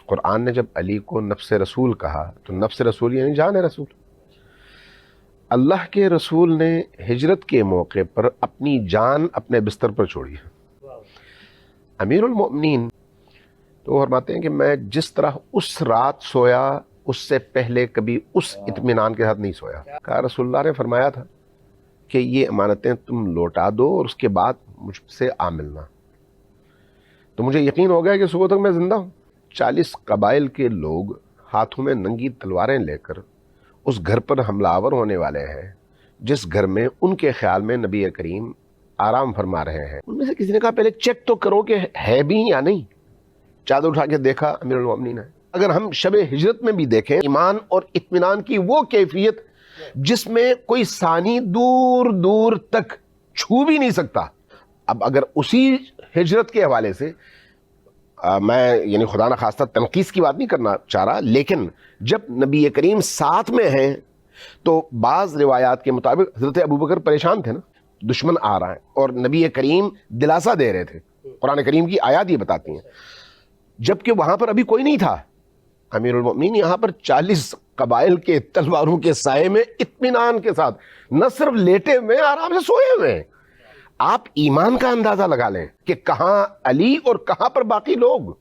قرآن نے جب علی کو نفس رسول کہا تو نفس رسول یعنی جان رسول. اللہ کے رسول نے ہجرت کے موقع پر اپنی جان اپنے بستر پر چھوڑی ہے. امیر المؤمنین تو فرماتے ہیں کہ میں جس طرح اس رات سویا اس سے پہلے کبھی اس اطمینان کے ساتھ نہیں سویا. کہا رسول اللہ نے فرمایا تھا کہ یہ امانتیں تم لوٹا دو اور اس کے بعد مجھ سے آ ملنا. تو مجھے یقین ہو گیا کہ صبح تک میں زندہ ہوں. 40 قبائل کے لوگ ہاتھوں میں ننگی تلواریں لے کر اس گھر پر حملہ آور ہونے والے ہیں جس گھر میں ان کے خیال میں نبی کریم آرام فرما رہے ہیں. ان میں سے کسی نے کہا پہلے چیک تو کرو کہ ہے بھی یا نہیں. چادر اٹھا کے دیکھا امیر المؤمنین ہے. اگر ہم شب ہجرت میں بھی دیکھیں ایمان اور اطمینان کی وہ کیفیت جس میں کوئی ثانی دور دور تک چھو بھی نہیں سکتا. اب اگر اسی ہجرت کے حوالے سے میں یعنی خدا نہ خواستہ تنقیص کی بات نہیں کرنا چاہ رہا، لیکن جب نبی کریم ساتھ میں ہیں تو بعض روایات کے مطابق حضرت ابوبکر پریشان تھے نا، دشمن آ رہا ہے، اور نبی کریم دلاسا دے رہے تھے. قرآن کریم کی آیات یہ بتاتی ہیں. جبکہ وہاں پر ابھی کوئی نہیں تھا. امیر المؤمنین یہاں پر 40 قبائل کے تلواروں کے سائے میں اطمینان کے ساتھ نہ صرف لیٹے ہوئے آرام سے سوئے ہوئے ہیں. آپ ایمان کا اندازہ لگا لیں کہ کہاں علی اور کہاں پر باقی لوگ.